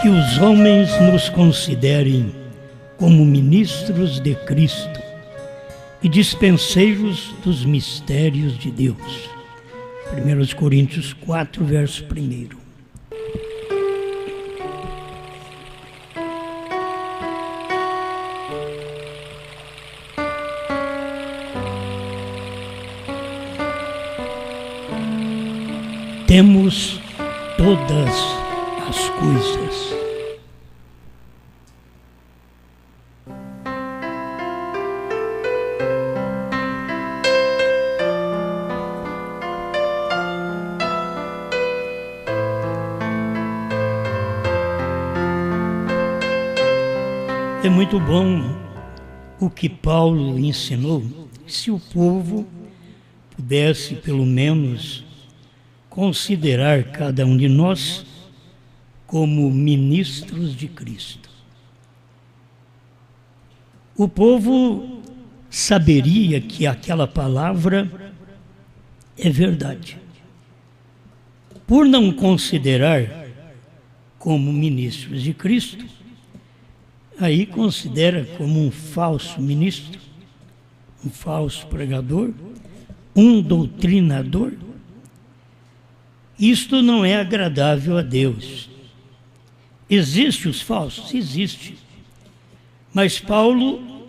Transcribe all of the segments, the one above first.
que os homens nos considerem como ministros de Cristo e dispenseiros dos mistérios de Deus. 1 Coríntios 4, verso 1. Temos todas as coisas. É muito bom o que Paulo ensinou, se o povo pudesse pelo menos considerar cada um de nós como ministros de Cristo. O povo saberia que aquela palavra é verdade. Por não considerar como ministros de Cristo, aí considera como um falso ministro, um falso pregador, um doutrinador. Isto não é agradável a Deus. Existem os falsos? Existe. Mas Paulo,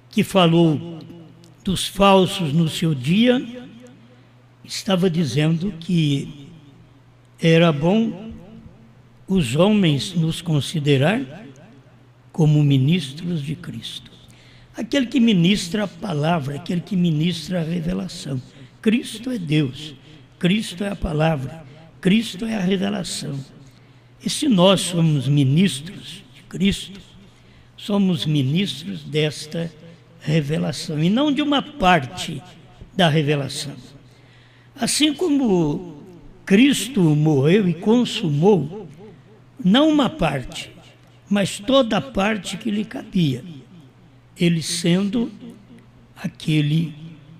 que falou dos falsos no seu dia, estava dizendo que era bom os homens nos considerar como ministros de Cristo. Aquele que ministra a palavra, aquele que ministra a revelação. Cristo é Deus. Cristo é a palavra, Cristo é a revelação. E se nós somos ministros de Cristo, somos ministros desta revelação, e não de uma parte da revelação. Assim como Cristo morreu e consumou, não uma parte, mas toda a parte que lhe cabia, ele sendo aquele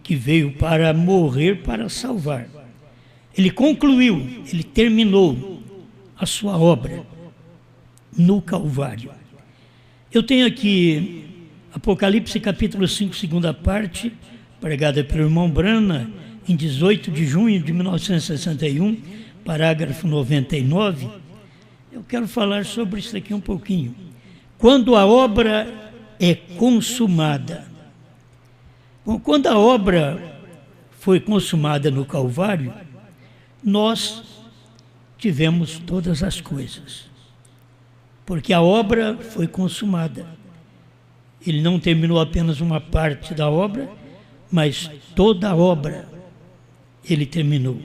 que veio para morrer, para salvar. Ele concluiu, ele terminou a sua obra no Calvário. Eu tenho aqui Apocalipse capítulo 5, segunda parte, pregada pelo irmão Brana, em 18 de junho de 1961, parágrafo 99. Eu quero falar sobre isso aqui um pouquinho. Quando a obra é consumada. Bom, quando a obra foi consumada no Calvário, nós tivemos todas as coisas, porque a obra foi consumada. Ele não terminou apenas uma parte da obra, mas toda a obra ele terminou.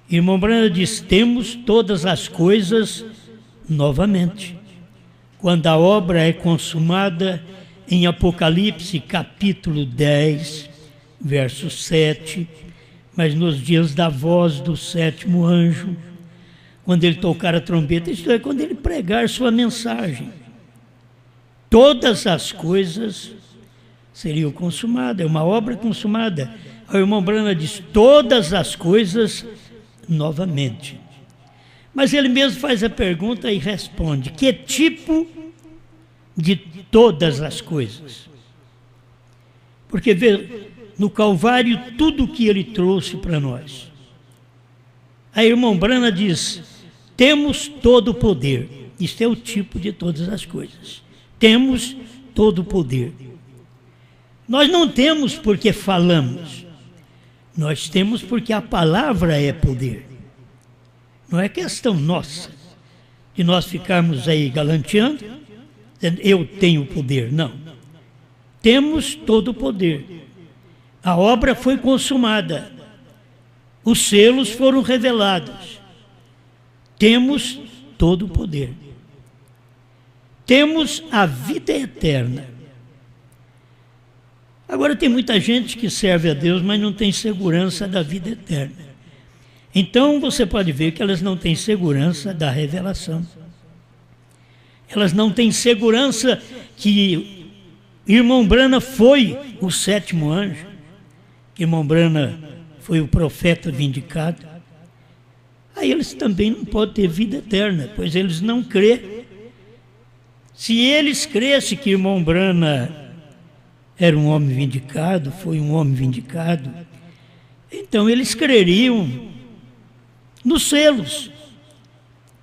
Irmão Brana diz: temos todas as coisas novamente. Quando a obra é consumada, em Apocalipse capítulo 10, verso 7, mas nos dias da voz do sétimo anjo, quando ele tocar a trombeta, isto é, quando ele pregar sua mensagem, todas as coisas seriam consumadas, é uma obra consumada. O irmão Brana diz: todas as coisas novamente. Mas ele mesmo faz a pergunta e responde: que tipo de todas as coisas? Porque vê, no Calvário, tudo o que ele trouxe para nós. Aí o irmão Brana diz: temos todo o poder. Isto é o tipo de todas as coisas. Temos todo o poder. Nós não temos porque falamos. Nós temos porque a palavra é poder. Não é questão nossa de nós ficarmos aí galanteando, dizendo, eu tenho poder. Não. Temos todo o poder. A obra foi consumada. Os selos foram revelados. Temos todo o poder. Temos a vida eterna. Agora tem muita gente que serve a Deus, mas não tem segurança da vida eterna. Então você pode ver que elas não têm segurança da revelação. Elas não têm segurança que irmão Brana foi o sétimo anjo. Irmão Brana foi o profeta vindicado. aí eles também não podem ter vida eterna, pois eles não crêem. Se eles crescem que irmão Brana era um homem vindicado, foi um homem vindicado, então eles creriam nos selos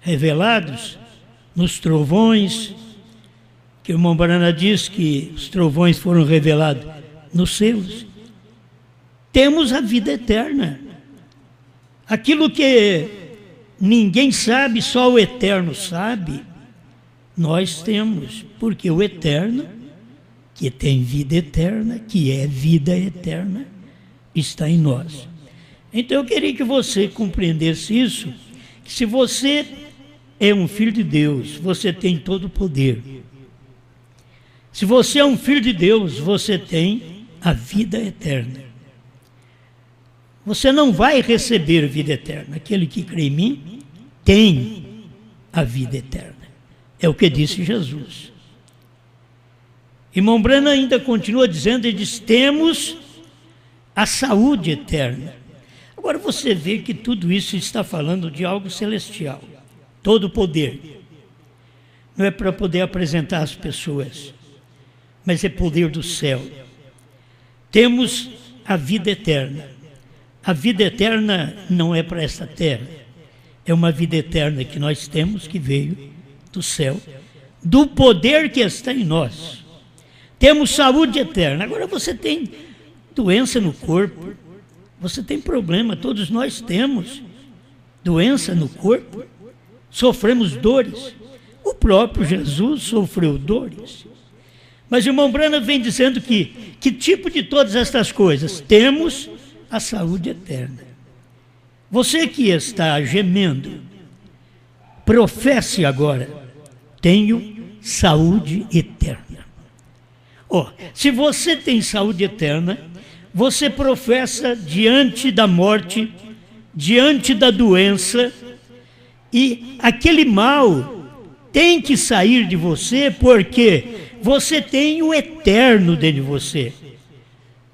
revelados, nos trovões, que o irmão Brana diz que os trovões foram revelados nos selos. Temos a vida eterna. Aquilo que ninguém sabe, só o Eterno sabe, nós temos, porque o Eterno, que tem vida eterna, que é vida eterna, está em nós. Então eu queria que você compreendesse isso, que se você é um filho de Deus, você tem todo o poder. Se você é um filho de Deus, você tem a vida eterna. Você não vai receber vida eterna. Aquele que crê em mim tem a vida eterna. É o que disse Jesus. Irmão Brana ainda continua dizendo, ele diz, temos a saúde eterna. Agora você vê que tudo isso está falando de algo celestial. Todo o poder. Não é para poder apresentar às pessoas, mas é poder do céu. Temos a vida eterna. A vida eterna não é para esta terra. É uma vida eterna que nós temos, que veio do céu, do poder que está em nós. Temos saúde eterna. Agora você tem doença no corpo, você tem problema, todos nós temos doença no corpo, sofremos dores. O próprio Jesus sofreu dores. Mas o irmão Brana vem dizendo que tipo de todas estas coisas? Temos a saúde eterna. Você que está gemendo, professe agora, tenho saúde eterna. Se você tem saúde eterna, você professa diante da morte, diante da doença, e aquele mal tem que sair de você, porque você tem o eterno dentro de você.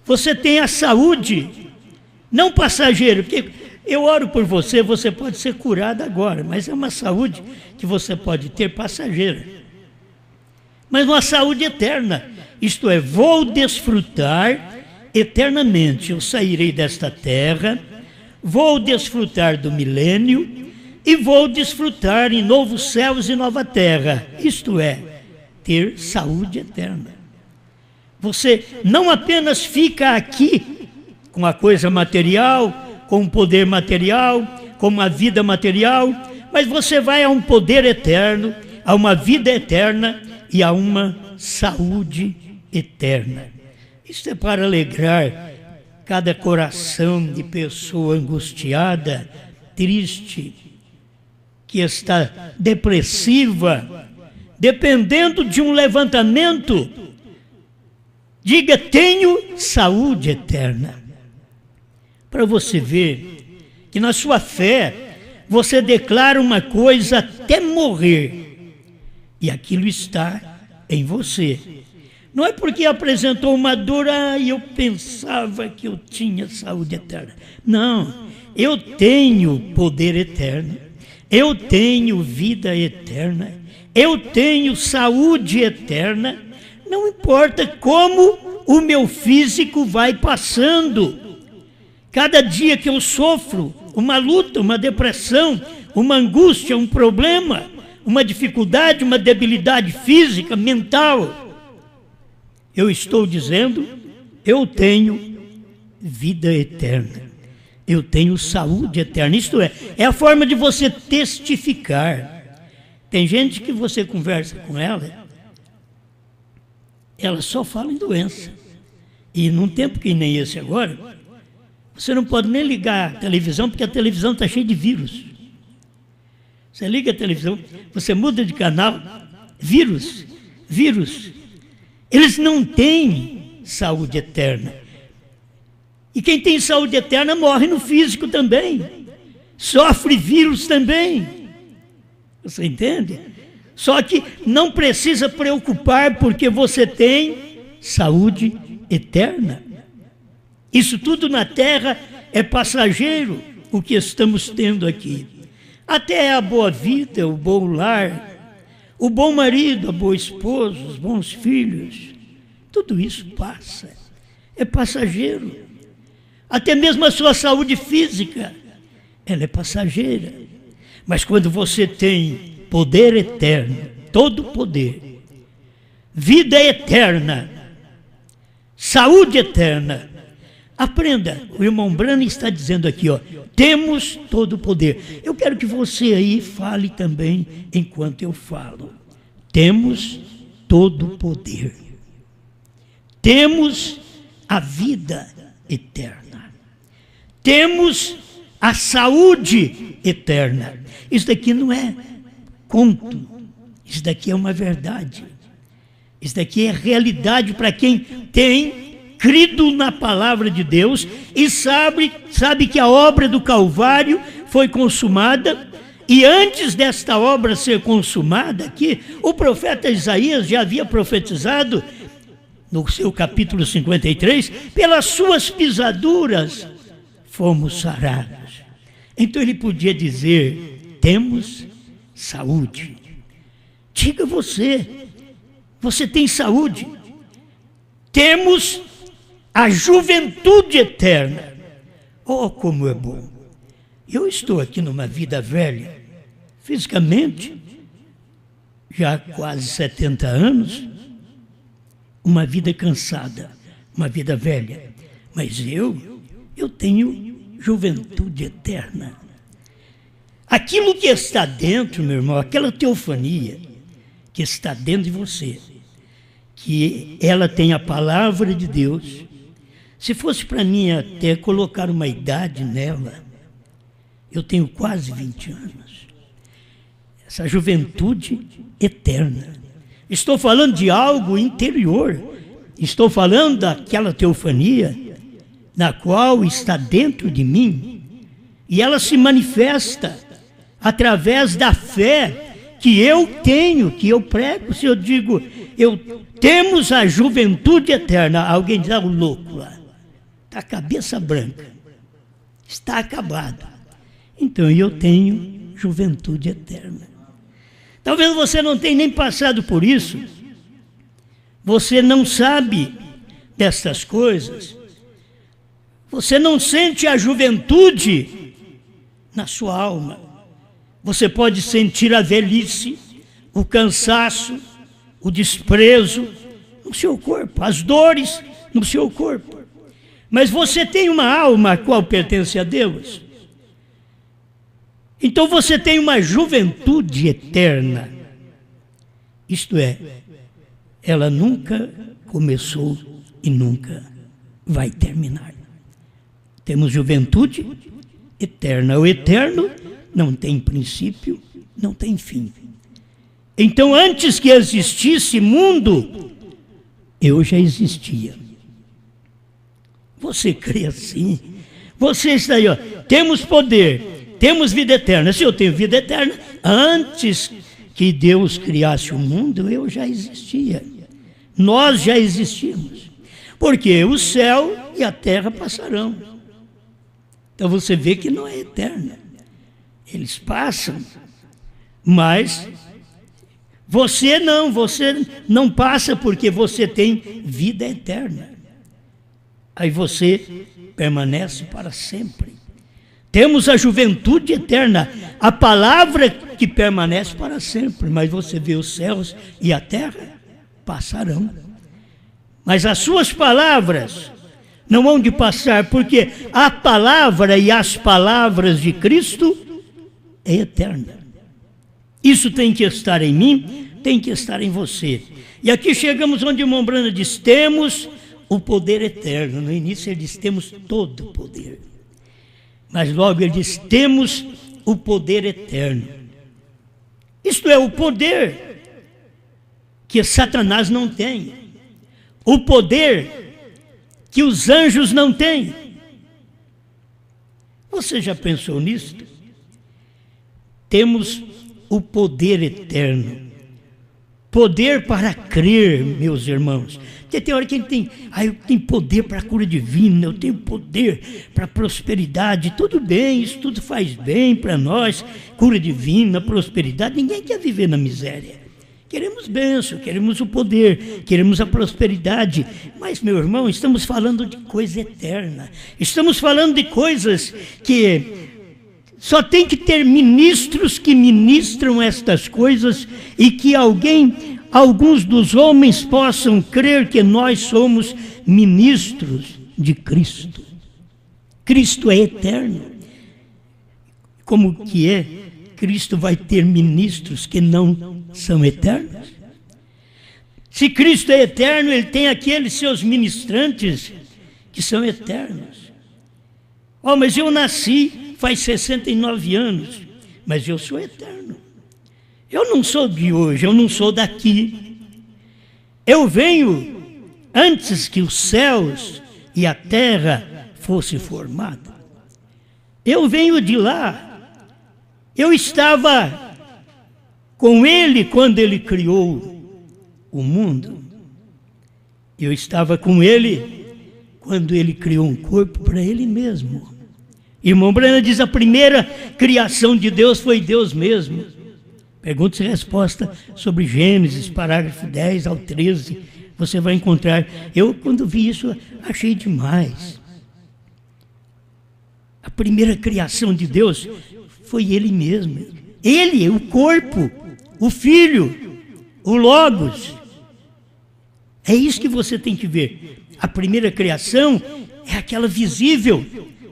Você tem a saúde, não passageiro, porque eu oro por você, você pode ser curado agora, mas é uma saúde que você pode ter passageira. Mas uma saúde eterna, isto é, vou desfrutar eternamente. Eu sairei desta terra, vou desfrutar do milênio e vou desfrutar em novos céus e nova terra, isto é, ter saúde eterna. Você não apenas fica aqui com a coisa material, com o poder material, com uma vida material, mas você vai a um poder eterno, a uma vida eterna e a uma saúde eterna. Isso é para alegrar cada coração de pessoa angustiada, triste, que está depressiva, dependendo de um levantamento. Diga, tenho saúde eterna. Para você ver que na sua fé você declara uma coisa até morrer, e aquilo está em você. Não é porque apresentou uma dor, eu pensava que eu tinha saúde eterna. Não, eu tenho poder eterno, eu tenho vida eterna, eu tenho saúde eterna, não importa como o meu físico vai passando. Cada dia que eu sofro uma luta, uma depressão, uma angústia, um problema, uma dificuldade, uma debilidade física, mental, eu estou dizendo, eu tenho vida eterna, eu tenho saúde eterna. Isto é a forma de você testificar. Tem gente que você conversa com ela só fala em doença. E num tempo que nem esse agora, você não pode nem ligar a televisão, porque a televisão está cheia de vírus. Você liga a televisão, você muda de canal, vírus. Eles não têm saúde eterna. E quem tem saúde eterna morre no físico também. Sofre vírus também. Você entende? Só que não precisa preocupar, porque você tem saúde eterna. Isso tudo na terra é passageiro, o que estamos tendo aqui. Até a boa vida, o bom lar, o bom marido, a boa esposa, os bons filhos, tudo isso passa, é passageiro. Até mesmo a sua saúde física, ela é passageira. Mas quando você tem poder eterno, todo poder, vida eterna, saúde eterna, aprenda, o irmão Branham está dizendo aqui, ó, temos todo o poder. Eu quero que você aí fale também enquanto eu falo. Temos todo o poder. Temos a vida eterna. Temos a saúde eterna. Isso daqui não é conto. Isso daqui é uma verdade. Isso daqui é realidade para quem tem crido na palavra de Deus e sabe que a obra do Calvário foi consumada. E antes desta obra ser consumada aqui, o profeta Isaías já havia profetizado no seu capítulo 53, pelas suas pisaduras fomos sarados. Então ele podia dizer, temos saúde. Diga você tem saúde. Temos a juventude eterna. Oh, como é bom. Eu estou aqui numa vida velha, fisicamente, já há quase 70 anos, uma vida cansada, uma vida velha. Mas eu tenho juventude eterna. Aquilo que está dentro, meu irmão, aquela teofania que está dentro de você, que ela tem a palavra de Deus. Se fosse para mim até colocar uma idade nela, eu tenho quase 20 anos. Essa juventude eterna. Estou falando de algo interior. Estou falando daquela teofania na qual está dentro de mim. E ela se manifesta através da fé que eu tenho, que eu prego. Se eu digo, temos a juventude eterna, alguém diz, o louco lá, está a cabeça branca, está acabado. Então eu tenho juventude eterna. Talvez você não tenha nem passado por isso, você não sabe dessas coisas, você não sente a juventude na sua alma. Você pode sentir a velhice, o cansaço, o desprezo no seu corpo, as dores no seu corpo. Mas você tem uma alma a qual pertence a Deus. Então você tem uma juventude eterna. Isto é, ela nunca começou e nunca vai terminar. Temos juventude eterna. O eterno não tem princípio, não tem fim. Então, antes que existisse mundo, eu já existia. Você crê assim? Você está aí, ó. Temos poder, temos vida eterna. Se eu tenho vida eterna, antes que Deus criasse o mundo, eu já existia. Nós já existimos. Porque o céu e a terra passarão. Então você vê que não é eterna. Eles passam, mas você não passa porque você tem vida eterna. Aí você permanece para sempre. Temos a juventude eterna, a palavra que permanece para sempre, mas você vê os céus e a terra passarão. Mas as suas palavras não vão de passar, porque a palavra e as palavras de Cristo é eterna. Isso tem que estar em mim, tem que estar em você. E aqui chegamos onde o irmão Branham diz, temos o poder eterno. No início ele diz, temos todo o poder. Mas logo ele diz, temos o poder eterno. Isto é, o poder que Satanás não tem. O poder que os anjos não têm. Você já pensou nisso? Temos o poder eterno, poder para crer, meus irmãos. Porque tem hora que a gente tem, eu tenho poder para a cura divina, eu tenho poder para a prosperidade. Tudo bem, isso tudo faz bem para nós, cura divina, prosperidade. Ninguém quer viver na miséria. Queremos bênção, queremos o poder, queremos a prosperidade. Mas, meu irmão, estamos falando de coisa eterna. Estamos falando de coisas que só tem que ter ministros que ministram estas coisas e que alguns dos homens possam crer que nós somos ministros de Cristo. Cristo é eterno. Como que é? Cristo vai ter ministros que não são eternos? Se Cristo é eterno, Ele tem aqueles seus ministrantes que são eternos. Mas eu nasci faz 69 anos, mas eu sou eterno. Eu não sou de hoje, eu não sou daqui. Eu venho antes que os céus e a terra fossem formados. Eu venho de lá. Eu estava com Ele quando Ele criou o mundo. Eu estava com Ele quando Ele criou um corpo para Ele mesmo. Irmão Brana diz, a primeira criação de Deus foi Deus mesmo. Perguntas e respostas sobre Gênesis, parágrafo 10 ao 13, você vai encontrar. Eu, quando vi isso, achei demais. A primeira criação de Deus foi Ele mesmo. Ele, o corpo, o Filho, o Logos. É isso que você tem que ver. A primeira criação é aquela visível,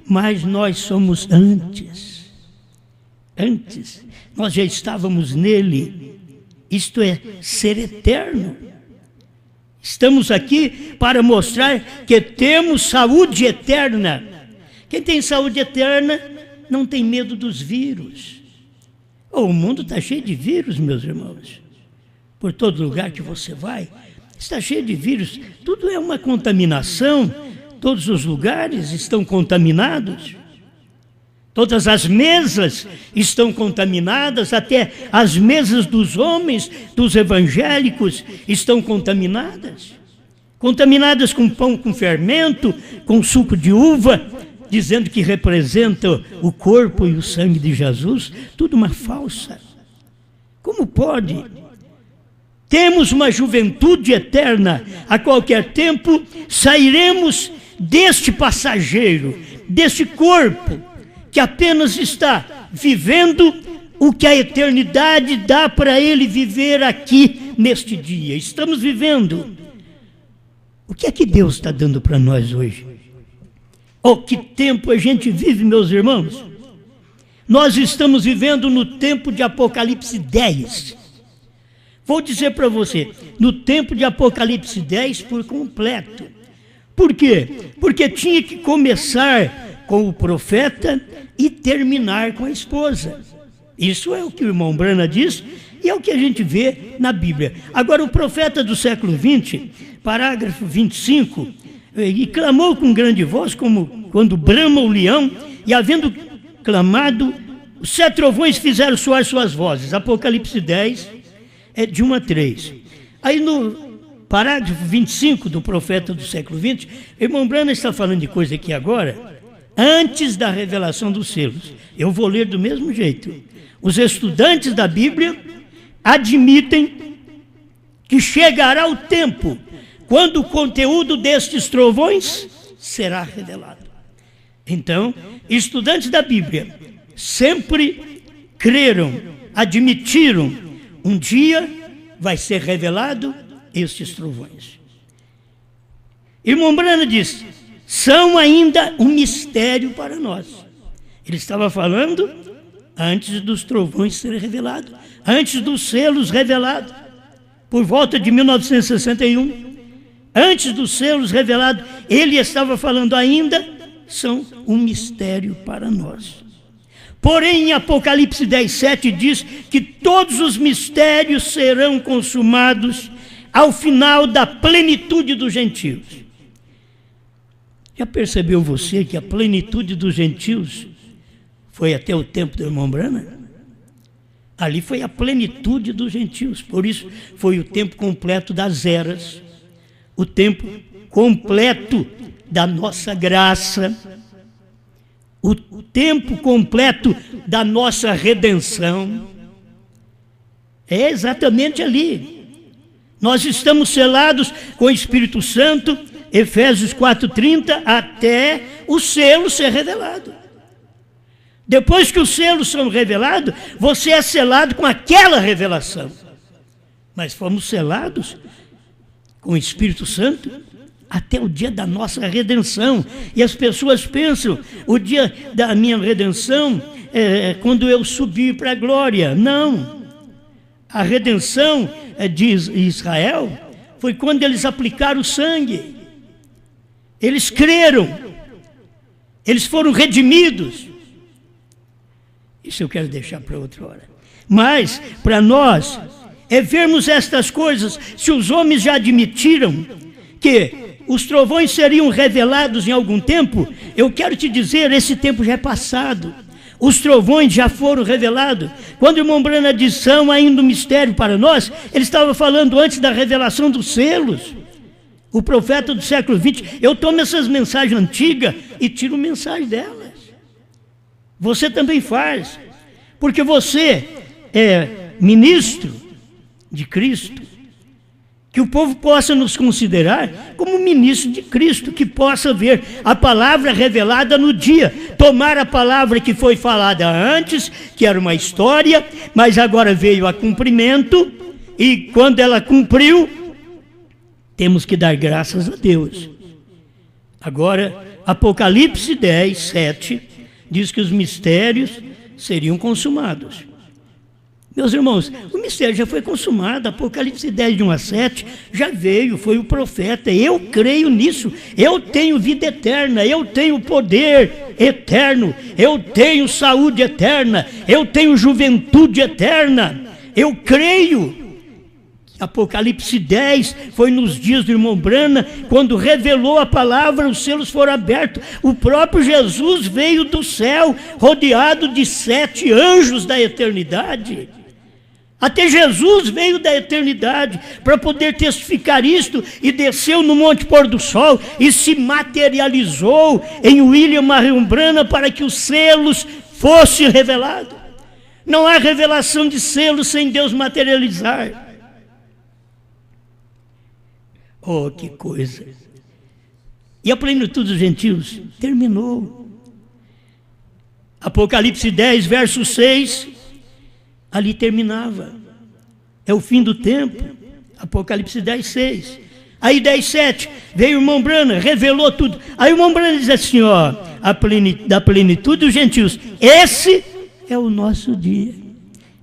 mas nós somos antes. Antes. Nós já estávamos nele, isto é, ser eterno. Estamos aqui para mostrar que temos saúde eterna. Quem tem saúde eterna não tem medo dos vírus. O mundo está cheio de vírus, meus irmãos. Por todo lugar que você vai, está cheio de vírus. Tudo é uma contaminação, todos os lugares estão contaminados. Todas as mesas estão contaminadas, até as mesas dos homens, dos evangélicos, estão contaminadas. Contaminadas com pão com fermento, com suco de uva, dizendo que representa o corpo e o sangue de Jesus. Tudo uma falsa. Como pode? Temos uma juventude eterna. A qualquer tempo sairemos deste passageiro, deste corpo, que apenas está vivendo o que a eternidade dá para ele viver aqui neste dia. Estamos vivendo. O que é que Deus está dando para nós hoje? Que tempo a gente vive, meus irmãos? Nós estamos vivendo no tempo de Apocalipse 10. Vou dizer para você, no tempo de Apocalipse 10 por completo. Por quê? Porque tinha que começar com o profeta e terminar com a esposa. Isso é o que o irmão Brana diz e é o que a gente vê na Bíblia. Agora, o profeta do século 20, parágrafo 25, e clamou com grande voz, como quando brama o leão, e havendo clamado, os 7 trovões fizeram soar suas vozes. Apocalipse 10, de 1 a 3. Aí no parágrafo 25 do profeta do século 20, o irmão Brana está falando de coisa aqui agora, antes da revelação dos selos. Eu vou ler do mesmo jeito. Os estudantes da Bíblia admitem que chegará o tempo quando o conteúdo destes trovões será revelado. Então, estudantes da Bíblia sempre creram, admitiram, um dia vai ser revelado estes trovões. Irmão Brana diz, são ainda um mistério para nós. Ele estava falando antes dos trovões serem revelados, antes dos selos revelados, por volta de 1961, antes dos selos revelados, ele estava falando ainda, são um mistério para nós. Porém, em Apocalipse 10:7 diz que todos os mistérios serão consumados ao final da plenitude dos gentios. Já percebeu você que a plenitude dos gentios foi até o tempo do irmão Brana? Ali foi a plenitude dos gentios. Por isso foi o tempo completo das eras, o tempo completo da nossa graça, o tempo completo da nossa redenção. É exatamente ali. Nós estamos selados com o Espírito Santo, Efésios 4:30, até o selo ser revelado. Depois que os selos são revelados, você é selado com aquela revelação. Mas fomos selados com o Espírito Santo até o dia da nossa redenção. E as pessoas pensam, o dia da minha redenção é quando eu subir para a glória. Não. A redenção de Israel foi quando eles aplicaram o sangue. Eles creram. Eles foram redimidos. Isso eu quero deixar para outra hora. Mas, para nós, é vermos estas coisas. Se os homens já admitiram que os trovões seriam revelados em algum tempo, eu quero te dizer, esse tempo já é passado. Os trovões já foram revelados. Quando o irmão Brana diz, são ainda um mistério para nós, ele estava falando antes da revelação dos selos. O profeta do século XX, eu tomo essas mensagens antigas e tiro mensagem delas. Você também faz, porque você é ministro de Cristo. Que o povo possa nos considerar como ministro de Cristo, que possa ver a palavra revelada no dia, tomar a palavra que foi falada antes, que era uma história, mas agora veio a cumprimento, e quando ela cumpriu, temos que dar graças a Deus. Agora, Apocalipse 10, 7, diz que os mistérios seriam consumados. Meus irmãos, o mistério já foi consumado. Apocalipse 10, de 1 a 7, já veio, foi o profeta. Eu creio nisso. Eu tenho vida eterna, eu tenho poder eterno, eu tenho saúde eterna, eu tenho juventude eterna. Eu creio. Apocalipse 10 foi nos dias do irmão Brana, quando revelou a palavra, os selos foram abertos. O próprio Jesus veio do céu, rodeado de 7 anjos da eternidade. Até Jesus veio da eternidade para poder testificar isto, e desceu no Monte Pôr do Sol e se materializou em William Marion Branham para que os selos fossem revelados. Não há revelação de selos sem Deus materializar. Oh, que coisa! E a plenitude dos gentios terminou. Apocalipse 10, verso 6, ali terminava. É o fim do tempo. Apocalipse 10, 6. Aí 10, 7, veio o irmão Branham, revelou tudo. Aí o irmão Branham diz assim, ó, da plenitude dos gentios, esse é o nosso dia.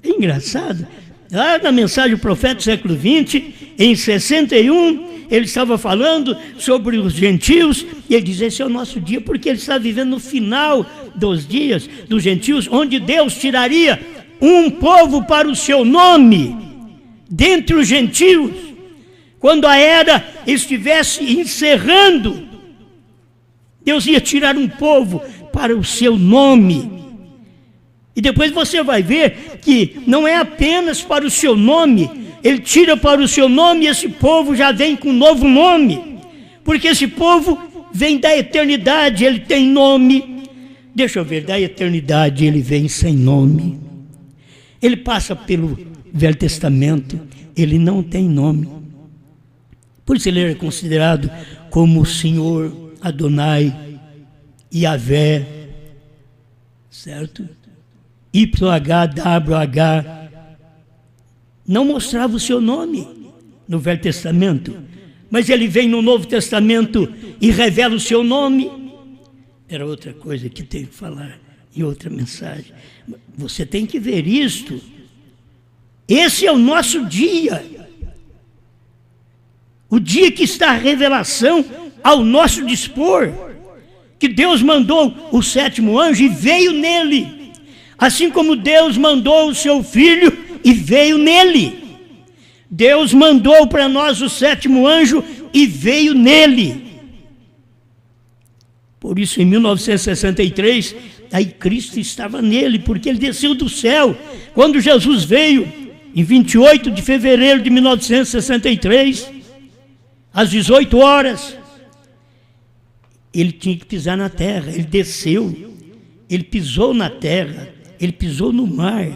É engraçado. Lá na mensagem do profeta do século XX, em 61, ele estava falando sobre os gentios, e ele diz, esse é o nosso dia, porque ele está vivendo no final dos dias dos gentios, onde Deus tiraria um povo para o seu nome, dentre os gentios, quando a era estivesse encerrando, Deus ia tirar um povo para o seu nome. E depois você vai ver que não é apenas para o seu nome, ele tira para o seu nome e esse povo já vem com um novo nome, porque esse povo vem da eternidade, ele tem nome. Deixa eu ver, da eternidade ele vem sem nome. Ele passa pelo Velho Testamento, ele não tem nome. Por isso ele era considerado como o Senhor Adonai, Yahvé, certo? YHWH, não mostrava o seu nome no Velho Testamento, mas ele vem no Novo Testamento e revela o seu nome. Era outra coisa que tenho que falar em outra mensagem. Você tem que ver isto. Esse é o nosso dia. O dia que está a revelação ao nosso dispor, que Deus mandou o 7º anjo e veio nele, assim como Deus mandou o seu Filho e veio nele. Deus mandou para nós o 7º anjo e veio nele. Por isso, em 1963, aí Cristo estava nele, porque ele desceu do céu. Quando Jesus veio, em 28 de fevereiro de 1963, às 18 horas, ele tinha que pisar na terra. Ele desceu, ele pisou na terra, ele pisou no mar.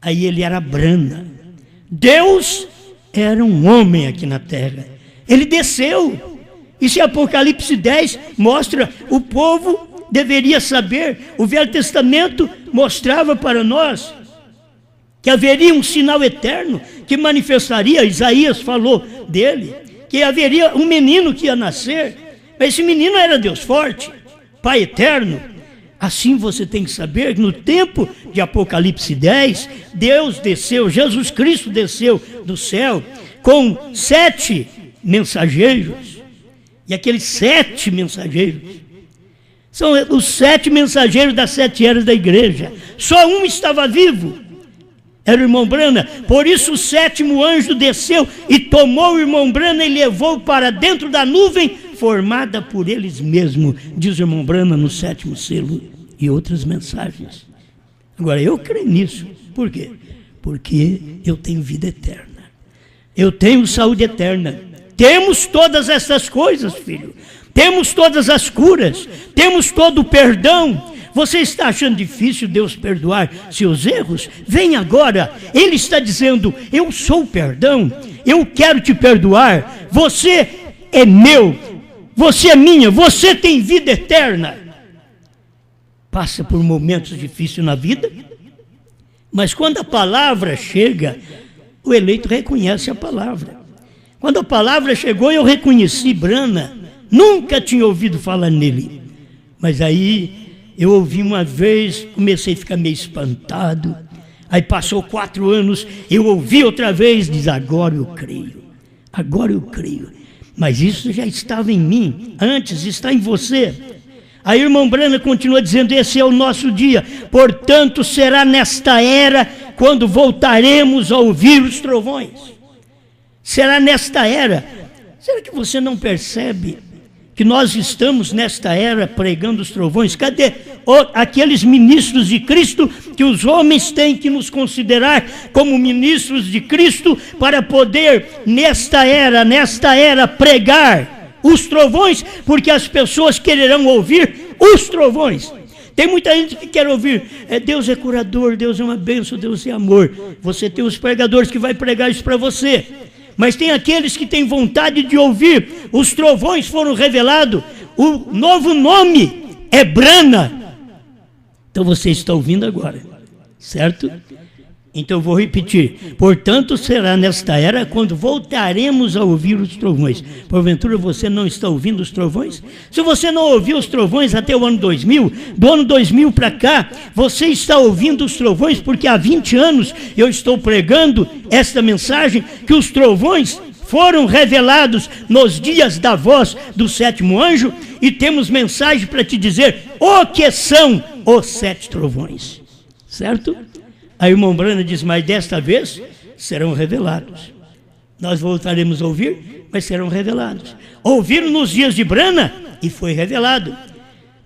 Aí ele era brana. Deus era um homem aqui na terra. Ele desceu. Isso em Apocalipse 10 mostra, o povo deveria saber. O Velho Testamento mostrava para nós que haveria um sinal eterno que manifestaria. Isaías falou dele, que haveria um menino que ia nascer. Mas esse menino era Deus forte, Pai eterno. Assim você tem que saber que no tempo de Apocalipse 10, Deus desceu, Jesus Cristo desceu do céu com 7 mensageiros. E aqueles 7 mensageiros são os 7 mensageiros das 7 eras da igreja. Só um estava vivo, era o irmão Brana. Por isso o 7º anjo desceu e tomou o irmão Brana e levou para dentro da nuvem formada por eles mesmos, diz o irmão Brana no 7º selo e outras mensagens. Agora eu creio nisso. Por quê? Porque eu tenho vida eterna, eu tenho saúde eterna. Temos todas essas coisas, filho. Temos todas as curas, temos todo o perdão. Você está achando difícil Deus perdoar seus erros? Vem agora. Ele está dizendo: eu sou o perdão, eu quero te perdoar. Você é meu, você é minha, você tem vida eterna. Passa por momentos difíceis na vida, mas quando a palavra chega, o eleito reconhece a palavra. Quando a palavra chegou, eu reconheci Brana. Nunca tinha ouvido falar nele. Mas aí eu ouvi uma vez, comecei a ficar meio espantado. Aí passou 4 anos, eu ouvi outra vez, diz: agora eu creio. Agora eu creio. Mas isso já estava em mim, antes está em você. Aí o irmão Brana continua dizendo: esse é o nosso dia. Portanto, será nesta era quando voltaremos a ouvir os trovões. Será nesta era. Será que você não percebe que nós estamos nesta era pregando os trovões? Cadê aqueles ministros de Cristo que os homens têm que nos considerar como ministros de Cristo para poder nesta era pregar os trovões, porque as pessoas quererão ouvir os trovões. Tem muita gente que quer ouvir: Deus é curador, Deus é uma bênção, Deus é amor. Você tem os pregadores que vai pregar isso para você. Mas tem aqueles que têm vontade de ouvir: os trovões foram revelados, o novo nome é Brana. Então você está ouvindo agora, certo? Então eu vou repetir: portanto será nesta era quando voltaremos a ouvir os trovões. Porventura você não está ouvindo os trovões? Se você não ouviu os trovões até o ano 2000, do ano 2000 para cá, você está ouvindo os trovões, porque há 20 anos eu estou pregando esta mensagem, que os trovões foram revelados nos dias da voz do 7º anjo, e temos mensagem para te dizer o que são os 7 trovões, certo? Aí o irmão Brana diz: mas desta vez serão revelados. Nós voltaremos a ouvir, mas serão revelados. Ouviram nos dias de Brana e foi revelado.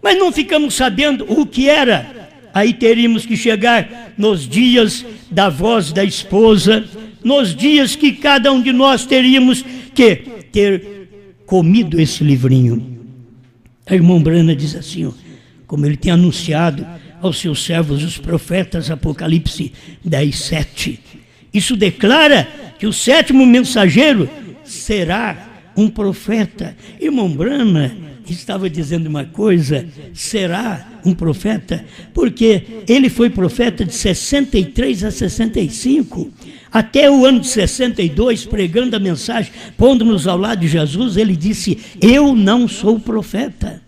Mas não ficamos sabendo o que era. Aí teríamos que chegar nos dias da voz da esposa, nos dias que cada um de nós teríamos que ter comido esse livrinho. A irmã Brana diz assim, ó, como ele tem anunciado aos seus servos, os profetas, Apocalipse 10:7. Isso declara que o 7º mensageiro será um profeta. Irmão Brana estava dizendo uma coisa: será um profeta, porque ele foi profeta de 63 a 65. Até o ano de 62, pregando a mensagem, pondo-nos ao lado de Jesus, ele disse: eu não sou profeta.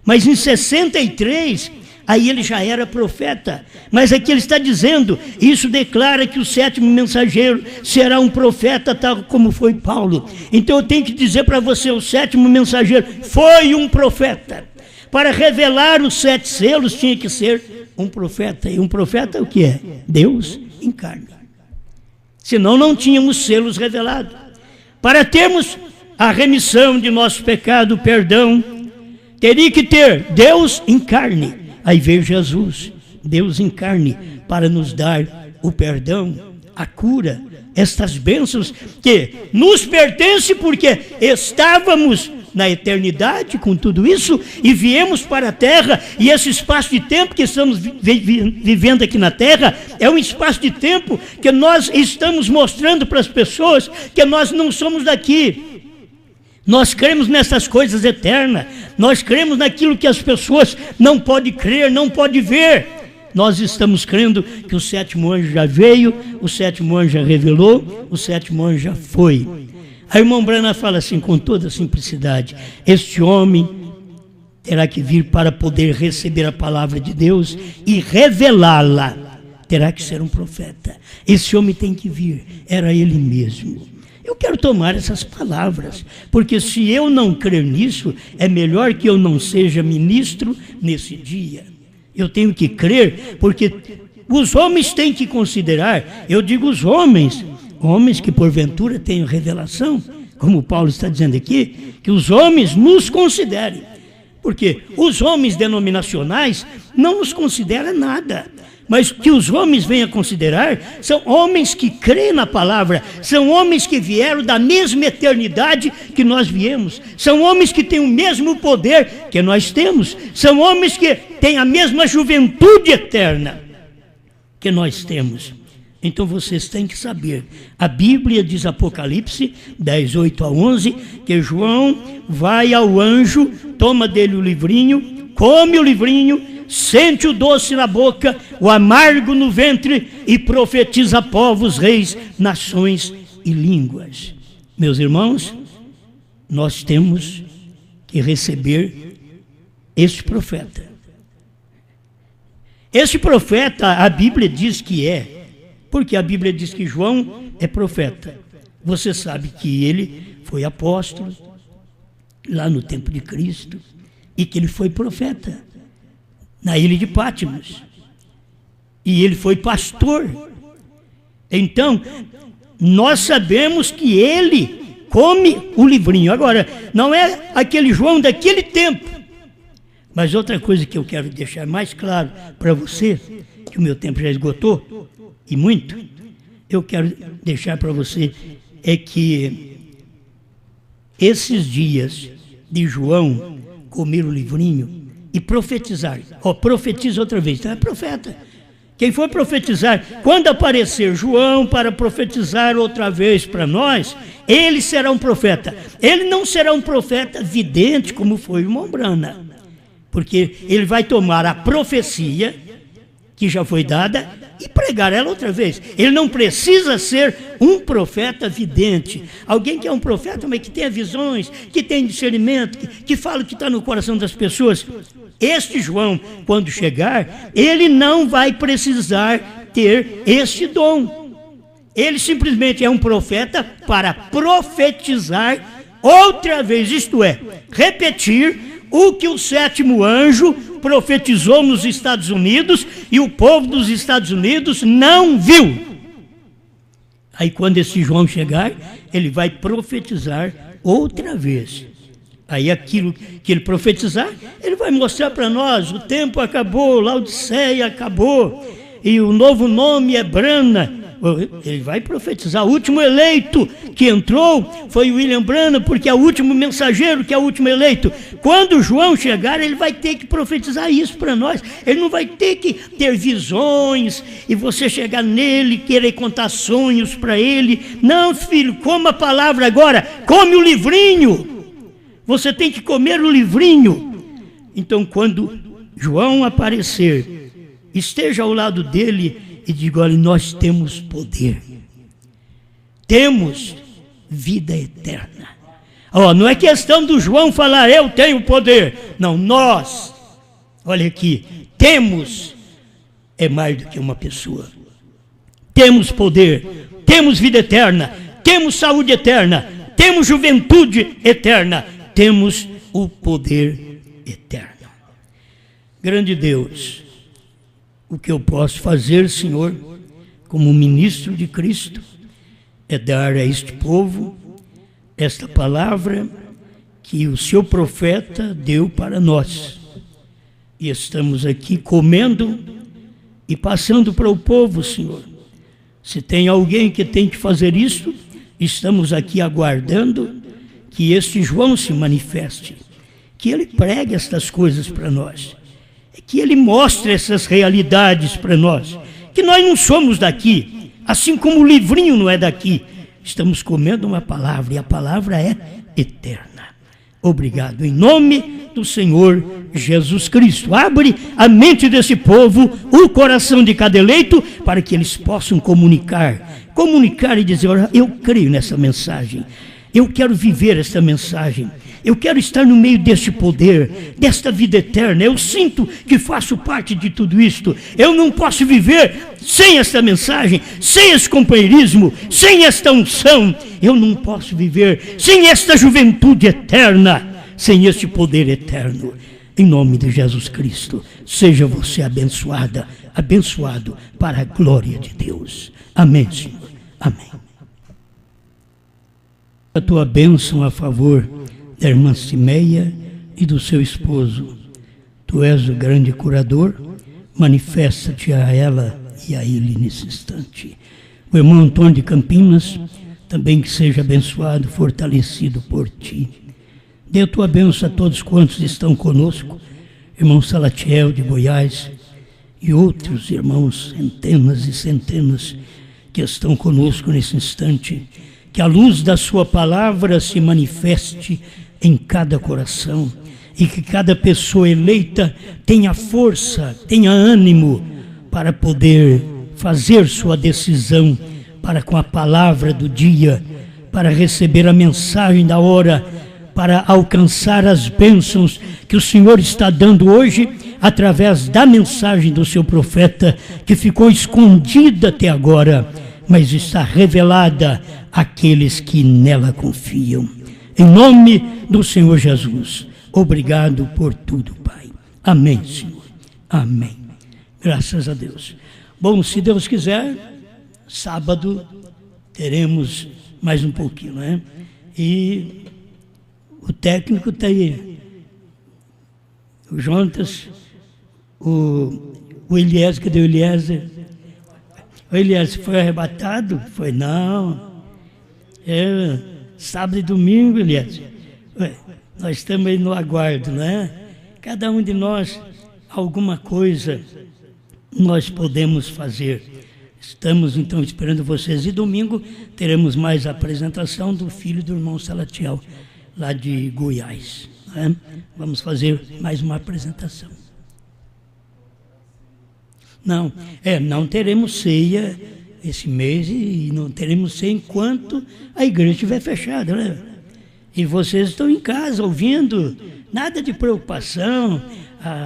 Mas em 63... aí ele já era profeta. Mas aqui ele está dizendo, isso declara que o 7º mensageiro será um profeta, tal como foi Paulo. Então eu tenho que dizer para você: o 7º mensageiro foi um profeta. Para revelar os 7 selos tinha que ser um profeta. E um profeta o que é? Deus em carne. Senão não tínhamos selos revelados. Para termos a remissão de nosso pecado, o perdão, Teria que ter Deus em carne. Aí veio Jesus, Deus em carne, para nos dar o perdão, a cura, estas bênçãos que nos pertencem porque estávamos na eternidade com tudo isso e viemos para a terra, e esse espaço de tempo que estamos vivendo aqui na terra é um espaço de tempo que nós estamos mostrando para as pessoas que nós não somos daqui. Nós cremos nessas coisas eternas, nós cremos naquilo que as pessoas não podem crer, não podem ver. Nós estamos crendo que o sétimo anjo já veio, o sétimo anjo já revelou, o sétimo anjo já foi. A irmã Branham fala assim com toda simplicidade: este homem terá que vir para poder receber a palavra de Deus e revelá-la. Terá que ser um profeta. Esse homem tem que vir, era ele mesmo. Eu quero tomar essas palavras, porque se eu não crer nisso, é melhor que eu não seja ministro nesse dia. Eu tenho que crer, porque os homens têm que considerar, eu digo os homens que porventura tenham revelação, como Paulo está dizendo aqui, que os homens nos considerem, porque os homens denominacionais não nos consideram nada, mas que os homens venham a considerar, são homens que creem na palavra, são homens que vieram da mesma eternidade que nós viemos, são homens que têm o mesmo poder que nós temos, são homens que têm a mesma juventude eterna que nós temos. Então vocês têm que saber, a Bíblia diz, Apocalipse 10, 8 a 11, que João vai ao anjo, toma dele o livrinho, come o livrinho, sente o doce na boca, o amargo no ventre e profetiza a povos, reis, nações e línguas. Meus irmãos, nós temos que receber este profeta. Este profeta, a Bíblia diz que é, porque a Bíblia diz que João é profeta. Você sabe que ele foi apóstolo lá no tempo de Cristo e que ele foi profeta na ilha de Pátimos. E ele foi pastor. Então, nós sabemos que ele come o livrinho. Agora, não é aquele João daquele tempo. Mas outra coisa que eu quero deixar mais claro para você, que o meu tempo já esgotou, e muito, eu quero deixar para você, é que esses dias de João comer o livrinho e profetizar, profetiza outra vez, então é profeta. Quem for profetizar, quando aparecer João para profetizar outra vez para nós, ele será um profeta. Ele não será um profeta vidente como foi o irmão Branham, porque ele vai tomar a profecia que já foi dada e pregar ela outra vez. Ele não precisa ser um profeta vidente, alguém que é um profeta, mas que tenha visões, que tenha discernimento, que fala o que está no coração das pessoas. Este João, quando chegar, ele não vai precisar ter este dom. Ele simplesmente é um profeta para profetizar outra vez, isto é, repetir o que o sétimo anjo profetizou nos Estados Unidos e o povo dos Estados Unidos não viu. Aí quando esse João chegar, ele vai profetizar outra vez. Aí aquilo que ele profetizar, ele vai mostrar para nós, o tempo acabou, Laodiceia acabou, e o novo nome é Branham. Ele vai profetizar. O último eleito que entrou foi o William Branham, porque é o último mensageiro, que é o último eleito. Quando João chegar, ele vai ter que profetizar isso para nós. Ele não vai ter que ter visões e você chegar nele, querer contar sonhos para ele. Não, filho, coma a palavra agora, come o livrinho. Você tem que comer o livrinho. Então, quando João aparecer, esteja ao lado dele e diga: olha, nós temos poder, temos vida eterna. Não é questão do João falar, eu tenho poder. Não, nós, olha aqui, temos, é mais do que uma pessoa. Temos poder, temos vida eterna, temos saúde eterna, temos juventude eterna, temos o poder eterno. Grande Deus, o que eu posso fazer, Senhor, como ministro de Cristo, é dar a este povo esta palavra que o seu profeta deu para nós. E estamos aqui comendo e passando para o povo, Senhor. Se tem alguém que tem que fazer isso, estamos aqui aguardando que este João se manifeste, que ele pregue estas coisas para nós, que ele mostre essas realidades para nós, que nós não somos daqui, assim como o livrinho não é daqui. Estamos comendo uma palavra e a palavra é eterna. Obrigado, em nome do Senhor Jesus Cristo. Abre a mente desse povo, o coração de cada eleito, para que eles possam comunicar e dizer: olha, eu creio nessa mensagem, eu quero viver essa mensagem, eu quero estar no meio deste poder, desta vida eterna. Eu sinto que faço parte de tudo isto. Eu não posso viver sem esta mensagem, sem esse companheirismo, sem esta unção. Eu não posso viver sem esta juventude eterna, sem este poder eterno. Em nome de Jesus Cristo, seja você abençoada, abençoado para a glória de Deus. Amém, Senhor. Amém. A tua bênção a favor da irmã Simeia e do seu esposo. Tu és o grande curador, manifesta-te a ela e a ele nesse instante. O irmão Antônio de Campinas, também que seja abençoado, fortalecido por ti. Dê a tua bênção a todos quantos estão conosco, irmão Salatiel de Goiás e outros irmãos, centenas e centenas que estão conosco nesse instante. Que a luz da sua palavra se manifeste em cada coração e que cada pessoa eleita tenha força, tenha ânimo para poder fazer sua decisão para com a palavra do dia, para receber a mensagem da hora, para alcançar as bênçãos que o Senhor está dando hoje através da mensagem do seu profeta, que ficou escondida até agora, mas está revelada àqueles que nela confiam. Em nome do Senhor Jesus, obrigado por tudo, Pai. Amém, Senhor. Amém. Graças a Deus. Bom, se Deus quiser, sábado teremos mais um pouquinho, né? E o técnico está aí. O Jonas, o Eliezer, cadê o Eliezer? O Eliezer foi arrebatado? Foi não. Sábado e domingo, Eliezer. Nós estamos aí no aguardo, né? Cada um de nós, alguma coisa nós podemos fazer. Estamos então esperando vocês. E domingo teremos mais a apresentação do filho do irmão Salatiel, lá de Goiás, né? Vamos fazer mais uma apresentação. Não teremos ceia esse mês e não teremos ceia enquanto a igreja estiver fechada, né? E vocês estão em casa ouvindo, nada de preocupação,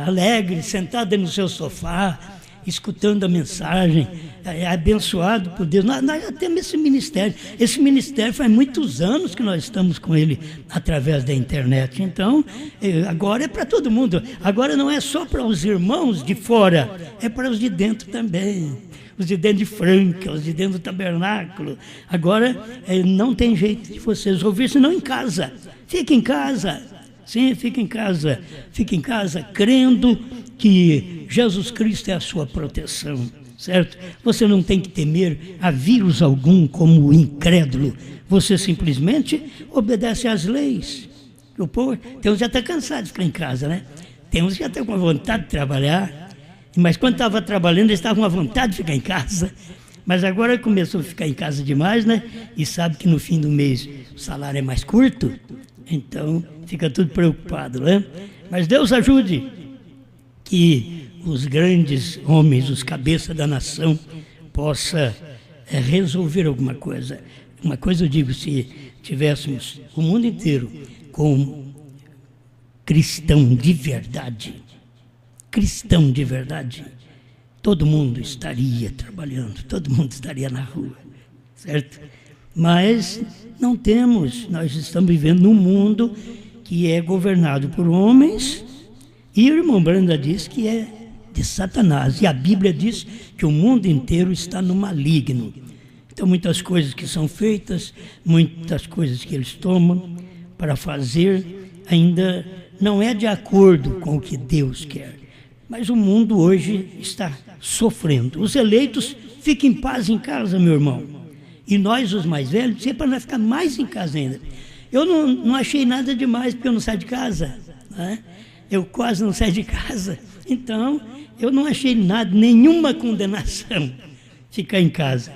alegre, sentado no seu sofá, escutando a mensagem, abençoado por Deus. Nós já temos esse ministério. Esse ministério faz muitos anos que nós estamos com ele através da internet. Então, agora é para todo mundo. Agora não é só para os irmãos de fora, é para os de dentro também. Os de dentro de Franca, os de dentro do tabernáculo. Agora não tem jeito de vocês ouvir, senão em casa. Fique em casa. Sim, fique em casa. Fique em casa crendo que Jesus Cristo é a sua proteção, certo? Você não tem que temer a vírus algum como incrédulo. Você simplesmente obedece às leis. O povo, tem uns já está cansado de ficar em casa, né? Tem uns que já estão com vontade de trabalhar, mas quando estava trabalhando, eles estavam com vontade de ficar em casa. Mas agora começou a ficar em casa demais, né? E sabe que no fim do mês o salário é mais curto, então fica tudo preocupado, né? Mas Deus ajude que os grandes homens, os cabeças da nação, possa resolver alguma coisa. Uma coisa eu digo, se tivéssemos o mundo inteiro com cristão de verdade, todo mundo estaria trabalhando, todo mundo estaria na rua, certo? Mas não temos, nós estamos vivendo num mundo que é governado por homens, e o irmão Branda diz que é de Satanás, e a Bíblia diz que o mundo inteiro está no maligno. Então muitas coisas que são feitas, muitas coisas que eles tomam para fazer ainda não é de acordo com o que Deus quer. Mas o mundo hoje está sofrendo. Os eleitos fiquem em paz em casa, meu irmão. E nós, os mais velhos, sempre para nós ficar mais em casa ainda. Eu não achei nada demais, porque eu não saio de casa, né? Eu quase não saio de casa. Então, eu não achei nada, nenhuma condenação ficar em casa.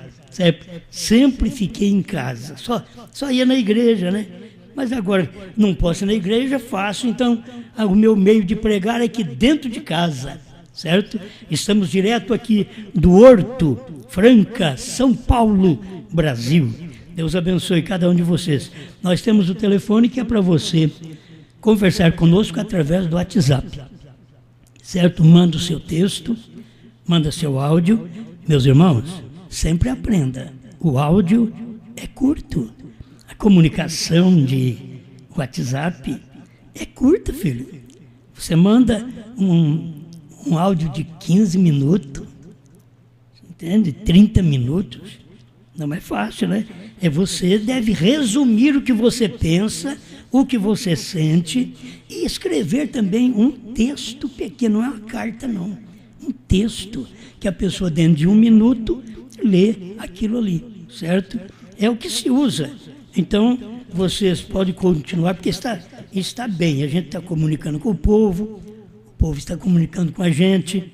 Sempre fiquei em casa. Só ia na igreja, né? Mas agora não posso ir na igreja, faço. Então, o meu meio de pregar é aqui dentro de casa, certo? Estamos direto aqui do Horto, Franca, São Paulo, Brasil. Deus abençoe cada um de vocês. Nós temos o telefone que é para você conversar conosco através do WhatsApp, certo? Manda o seu texto, manda seu áudio. Meus irmãos, sempre aprenda, o áudio é curto. A comunicação de WhatsApp é curta, filho. Você manda um áudio de 15 minutos, entende? 30 minutos. Não é fácil, né? Você deve resumir o que você pensa, o que você sente e escrever também um texto pequeno, não é uma carta não, um texto que a pessoa dentro de 1 minuto lê aquilo ali, certo? É o que se usa. Então, vocês podem continuar, porque está bem, a gente está comunicando com o povo está comunicando com a gente.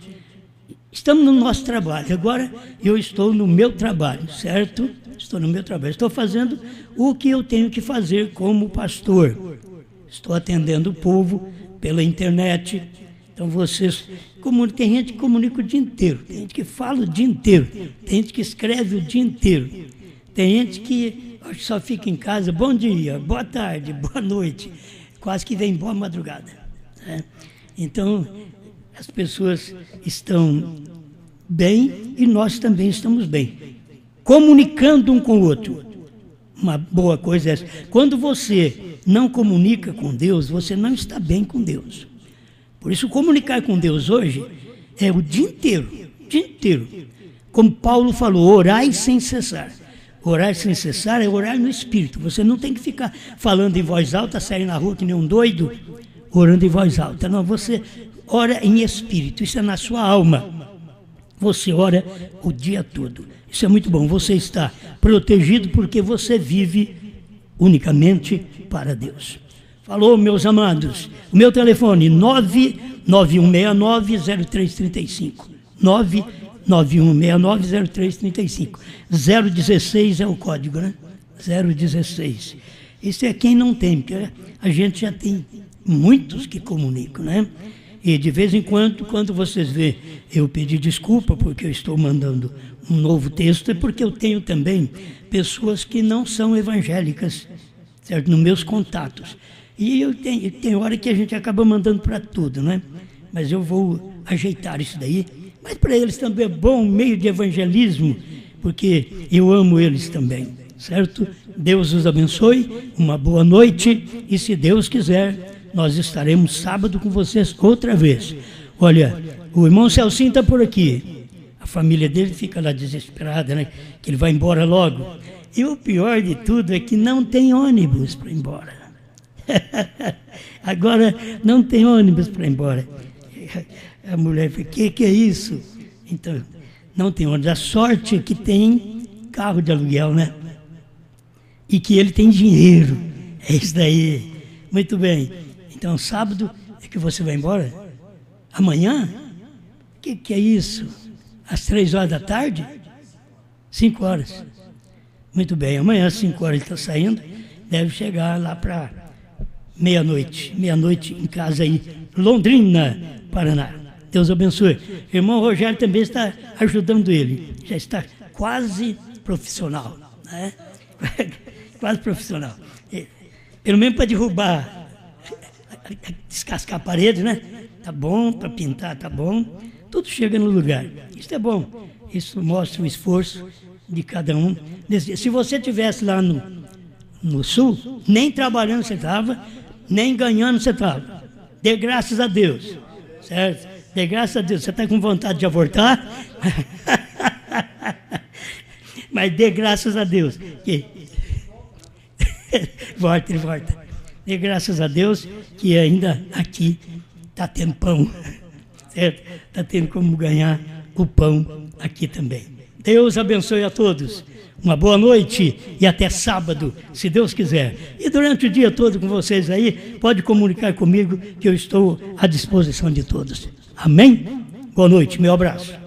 Estamos no nosso trabalho. Agora eu estou no meu trabalho, certo? Estou no meu trabalho. Estou fazendo o que eu tenho que fazer como pastor. Estou atendendo o povo pela internet. Então vocês comunicam. Tem gente que comunica o dia inteiro. Tem gente que fala o dia inteiro. Tem gente que escreve o dia inteiro. Tem gente que só fica em casa. Bom dia, boa tarde, boa noite. Quase que vem boa madrugada, né? Então, as pessoas estão bem e nós também estamos bem, comunicando um com o outro. Uma boa coisa é essa. Quando você não comunica com Deus, você não está bem com Deus. Por isso, comunicar com Deus hoje é o dia inteiro, dia inteiro. Como Paulo falou, orai sem cessar. Orar sem cessar é orar no Espírito. Você não tem que ficar falando em voz alta, sair na rua que nem um doido, orando em voz alta. Não, você ora em Espírito, isso é na sua alma. Você ora o dia todo. Isso é muito bom. Você está protegido porque você vive unicamente para Deus. Falou, meus amados. O meu telefone 991690335. 991690335. 016 é o código, né? 016. Isso é quem não tem, porque a gente já tem muitos que comunicam, né? E de vez em quando vocês vê eu pedir desculpa porque eu estou mandando um novo texto, é porque eu tenho também pessoas que não são evangélicas, certo? Nos meus contatos. E tem hora que a gente acaba mandando para tudo, né? Mas eu vou ajeitar isso daí. Mas para eles também é bom meio de evangelismo, porque eu amo eles também, certo? Deus os abençoe, uma boa noite e se Deus quiser, nós estaremos sábado com vocês outra vez. Olha, o irmão Celcinho está por aqui. A família dele fica lá desesperada, né? Que ele vai embora logo. E o pior de tudo é que não tem ônibus para ir embora. Agora não tem ônibus para ir embora. A mulher fala, que é isso? Então, não tem ônibus. A sorte é que tem carro de aluguel, né? E que ele tem dinheiro. É isso daí. Muito bem. Então, sábado é que você vai embora? Amanhã? Que é isso? Às 3 horas da tarde? 5 horas. Muito bem. Amanhã, às 5 horas, ele está saindo. Deve chegar lá para meia-noite. Meia-noite em casa aí. Londrina, Paraná. Deus abençoe. O irmão Rogério também está ajudando ele. Já está quase profissional, né? Quase profissional. Pelo menos para derrubar, descascar a parede, né? Tá bom, para pintar, tá bom. Tudo chega no lugar. Isso é bom. Isso mostra o esforço de cada um. Se você estivesse lá no sul, nem trabalhando você estava, nem ganhando você estava. Dê graças a Deus, certo? Dê graças a Deus. Você está com vontade de abortar? Mas dê graças a Deus. Volta. Dê graças a Deus que ainda aqui está tendo pão, certo? Está tendo como ganhar o pão aqui também. Deus abençoe a todos. Uma boa noite e até sábado, se Deus quiser. E durante o dia todo com vocês aí, pode comunicar comigo que eu estou à disposição de todos. Amém? Boa noite, meu abraço.